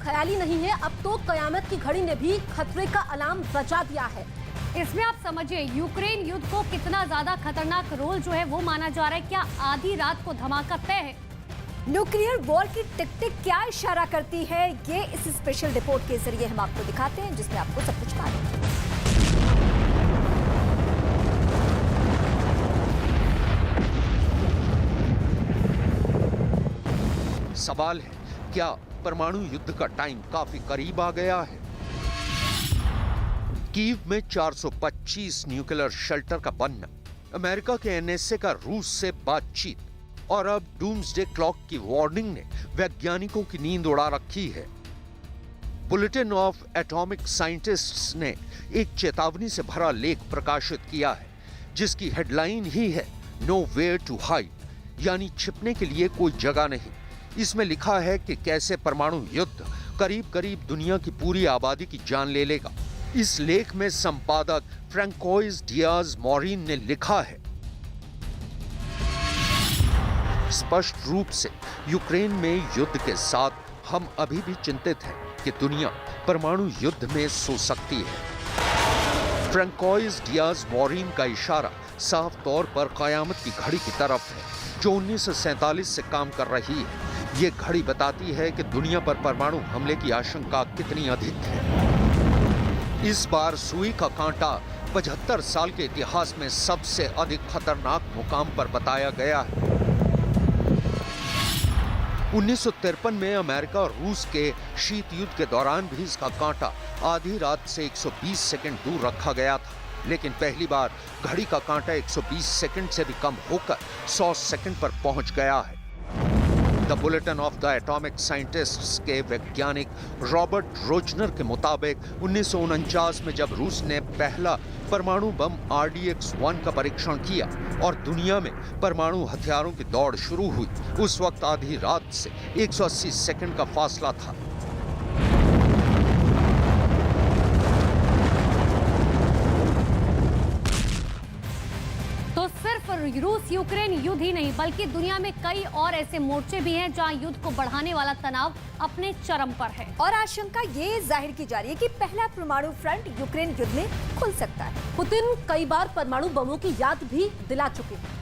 ख्याली नहीं है, अब तो कयामत की घड़ी ने भी खतरे का अलार्म बजा दिया है। इसमें आप समझिए यूक्रेन युद्ध को कितना ज्यादा खतरनाक रोल जो है वो माना जा रहा है। क्या आधी रात को धमाका तय है? न्यूक्लियर वॉर की टिक क्या इशारा करती है, ये इस स्पेशल रिपोर्ट के जरिए हम आपको दिखाते हैं, जिसमें आपको सब कुछ मालूम है। सवाल है, क्या परमाणु युद्ध का टाइम काफी करीब आ गया है? कीव में 425 न्यूक्लियर शेल्टर का बनना, अमेरिका के एनएसए का रूस से बातचीत और अब डूम्सडे क्लॉक की वार्निंग ने वैज्ञानिकों की नींद उड़ा रखी है। बुलेटिन ऑफ एटॉमिक साइंटिस्ट्स ने एक चेतावनी से भरा लेख प्रकाशित किया है, जिसकी हेडलाइन ही है नो वेयर टू हाइड, यानी छिपने के लिए कोई जगह नहीं। इसमें लिखा है कि कैसे परमाणु युद्ध करीब करीब दुनिया की पूरी आबादी की जान ले लेगा। इस लेख में संपादक फ्रैंकोइस डियाज मॉरिन ने लिखा है, स्पष्ट रूप से यूक्रेन में युद्ध के साथ हम अभी भी चिंतित हैं कि दुनिया परमाणु युद्ध में सो सकती है। फ्रैंकोइस डियाज मॉरिन का इशारा साफ तौर पर कयामत की घड़ी की तरफ है, जो 1947 से काम कर रही है। ये घड़ी बताती है कि दुनिया पर परमाणु हमले की आशंका कितनी अधिक है। इस बार सुई का कांटा 75 साल के इतिहास में सबसे अधिक खतरनाक मुकाम पर बताया गया है। 1953 में अमेरिका और रूस के शीत युद्ध के दौरान भी इसका कांटा आधी रात से 120 सेकंड दूर रखा गया था, लेकिन पहली बार घड़ी का कांटा 120 सेकंड से भी कम होकर 100 सेकंड पर पहुंच गया है। The bulletin of the atomic scientists के वैज्ञानिक रॉबर्ट रोजनर के मुताबिक 1949 में जब रूस ने पहला परमाणु बम RDX-1 का परीक्षण किया और दुनिया में परमाणु हथियारों की दौड़ शुरू हुई, उस वक्त आधी रात से 180 सेकंड का फासला था। तो सिर्फ रूस यूक्रेन युद्ध ही नहीं, बल्कि दुनिया में कई और ऐसे मोर्चे भी हैं जहां युद्ध को बढ़ाने वाला तनाव अपने चरम पर है। और आशंका ये जाहिर की जा रही है कि पहला परमाणु फ्रंट यूक्रेन युद्ध में खुल सकता है। पुतिन कई बार परमाणु बमों की याद भी दिला चुके हैं।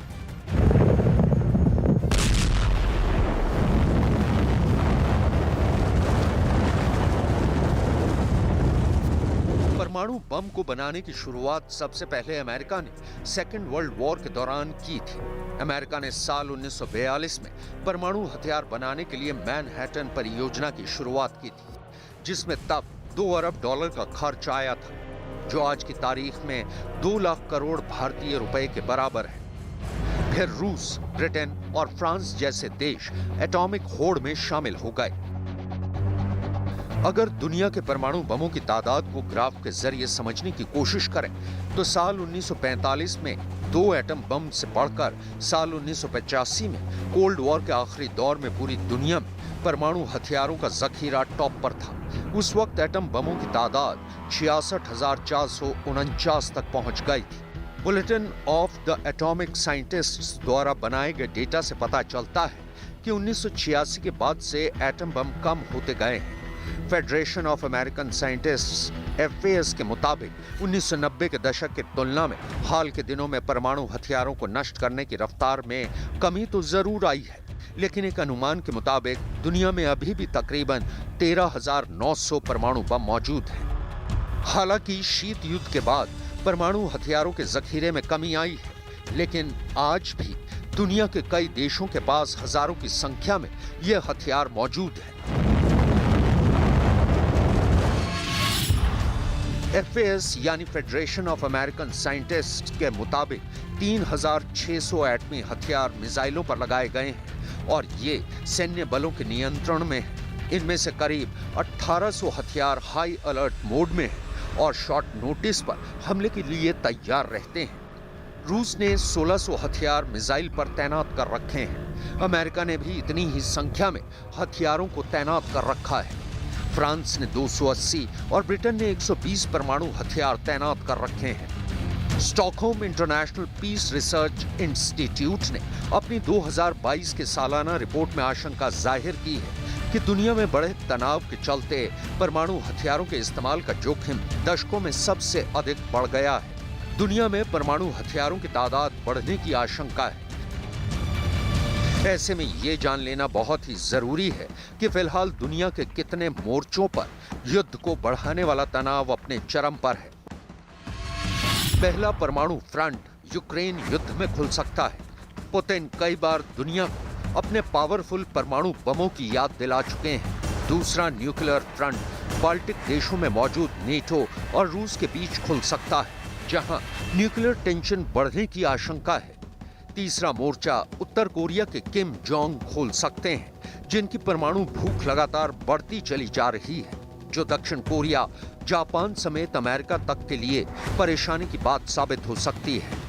परमाणु बम को बनाने की शुरुआत सबसे पहले अमेरिका ने सेकेंड वर्ल्ड वॉर के दौरान की थी। अमेरिका ने साल 1942 में परमाणु हथियार बनाने के लिए मैनहट्टन परियोजना की शुरुआत की थी, जिसमें तब $2 अरब का खर्च आया था, जो आज की तारीख में 2 लाख करोड़ भारतीय रुपए के बराबर है। फिर रूस, ब्रिटेन और फ्रांस जैसे देश एटॉमिक होड़ में शामिल हो गए। अगर दुनिया के परमाणु बमों की तादाद को ग्राफ के जरिए समझने की कोशिश करें तो साल 1945 में 2 एटम बम से बढ़कर साल 1985 में कोल्ड वॉर के आखिरी दौर में पूरी दुनिया में परमाणु हथियारों का जखीरा टॉप पर था। उस वक्त एटम बमों की तादाद 66,449 तक पहुंच गई थी। Bulletin of the atomic scientists द्वारा बनाए गए डेटा से पता चलता है कि 1986 के बाद से एटम बम कम होते गए हैं। Federation of American scientists FAS के मुताबिक 1990 के दशक की तुलना में हाल के दिनों में परमाणु हथियारों को नष्ट करने की रफ्तार में कमी तो जरूर आई है, लेकिन एक अनुमान के मुताबिक दुनिया में अभी भी तकरीबन 13,900 परमाणु बम मौजूद हैं। हालांकि शीत युद्ध के बाद परमाणु हथियारों के जखीरे में कमी आई है, लेकिन आज भी दुनिया के कई देशों के पास हजारों की संख्या में यह हथियार मौजूद है। FAS यानी फेडरेशन ऑफ अमेरिकन साइंटिस्ट के मुताबिक 3,600 एटमी हथियार मिसाइलों पर लगाए गए हैं और ये सैन्य बलों के नियंत्रण में है। इनमें से करीब 1,800 हथियार हाई अलर्ट मोड में हैं और शॉर्ट नोटिस पर हमले के लिए तैयार रहते हैं। रूस ने 1,600 हथियार मिसाइल पर तैनात कर रखे हैं। अमेरिका ने भी इतनी ही संख्या में हथियारों को तैनात कर रखा है। फ्रांस ने 280 और ब्रिटेन ने 120 परमाणु हथियार तैनात कर रखे हैं। Stockholm International Peace Research Institute ने अपनी 2022 के सालाना रिपोर्ट में आशंका जाहिर की है कि दुनिया में बढ़े तनाव के चलते परमाणु हथियारों के इस्तेमाल का जोखिम दशकों में सबसे अधिक बढ़ गया है। दुनिया में परमाणु हथियारों की तादाद बढ़ने की आशंका है। ऐसे में ये जान लेना बहुत ही जरूरी है कि फिलहाल दुनिया के कितने मोर्चों पर युद्ध को बढ़ाने वाला तनाव अपने चरम पर है। पहला परमाणु फ्रंट यूक्रेन युद्ध में खुल सकता है। पुतिन कई बार दुनिया को अपने पावरफुल परमाणु बमों की याद दिला चुके हैं। दूसरा न्यूक्लियर फ्रंट बाल्टिक देशों में मौजूद नेटो और रूस के बीच खुल सकता है, जहां न्यूक्लियर टेंशन बढ़ने की आशंका है। तीसरा मोर्चा उत्तर कोरिया के किम जोंग खोल सकते हैं, जिनकी परमाणु भूख लगातार बढ़ती चली जा रही है, जो दक्षिण कोरिया, जापान समेत अमेरिका तक के लिए परेशानी की बात साबित हो सकती है।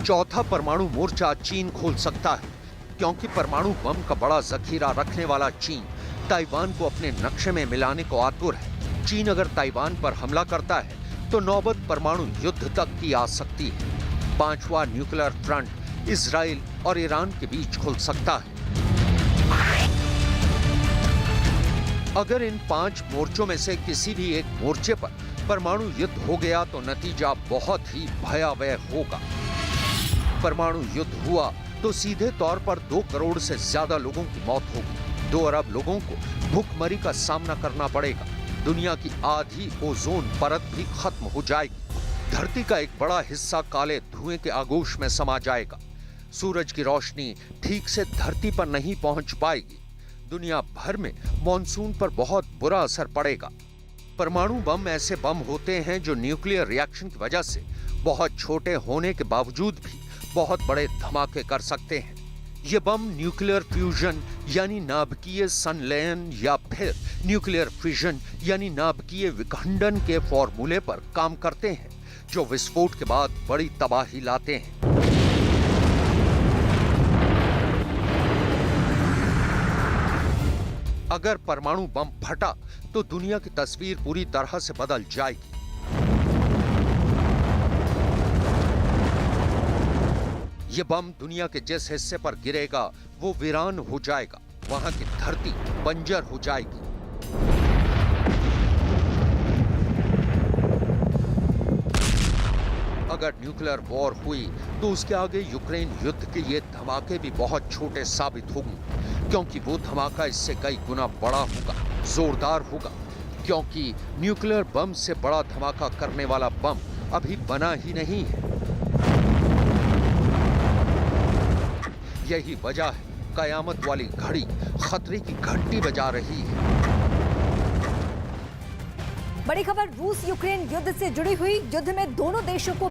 चौथा परमाणु मोर्चा चीन खोल सकता है, क्योंकि परमाणु बम का बड़ा जखीरा रखने वाला चीन ताइवान को अपने नक्शे में मिलाने को आतुर है। चीन अगर ताइवान पर हमला करता है तो नौबत परमाणु युद्ध तक की आ सकती है। पांचवा न्यूक्लियर फ्रंट इजराइल और ईरान के बीच खुल सकता है। अगर इन 5 मोर्चों में से किसी भी एक मोर्चे पर परमाणु युद्ध हो गया तो नतीजा बहुत ही भयावह होगा। परमाणु युद्ध हुआ तो सीधे तौर पर 2 करोड़ से ज्यादा लोगों की मौत होगी। 2 अरब लोगों को भूखमरी का सामना करना पड़ेगा। दुनिया की आधी ओजोन परत भी खत्म हो जाएगी। धरती का एक बड़ा हिस्सा काले धुएं के आगोश में समा जाएगा। सूरज की रोशनी ठीक से धरती पर नहीं पहुंच पाएगी। दुनिया भर में मॉनसून पर बहुत बुरा असर पड़ेगा। परमाणु बम ऐसे बम होते हैं जो न्यूक्लियर रिएक्शन की वजह से बहुत छोटे होने के बावजूद भी बहुत बड़े धमाके कर सकते हैं। ये बम न्यूक्लियर फ्यूजन यानी नाभिकीय संलयन या फिर न्यूक्लियर फिजन यानी नाभिकीय विखंडन के फॉर्मूले पर काम करते हैं, जो विस्फोट के बाद बड़ी तबाही लाते हैं। अगर परमाणु बम फटा तो दुनिया की तस्वीर पूरी तरह से बदल जाएगी। ये बम दुनिया के जिस हिस्से पर गिरेगा वो वीरान हो जाएगा। वहां की धरती बंजर हो जाएगी। अगर न्यूक्लियर वॉर हुई तो उसके आगे यूक्रेन युद्ध के ये धमाके भी बहुत छोटे साबित होंगे, क्योंकि वो धमाका इससे कई गुना बड़ा होगा, जोरदार होगा, क्योंकि न्यूक्लियर बम से बड़ा धमाका करने वाला बम अभी बना ही नहीं है। यही वजह है कयामत वाली घड़ी खतरे की घंटी बजा रही है। बड़ी खबर रूस यूक्रेन युद्ध से जुड़ी हुई। युद्ध में दोनों देशों को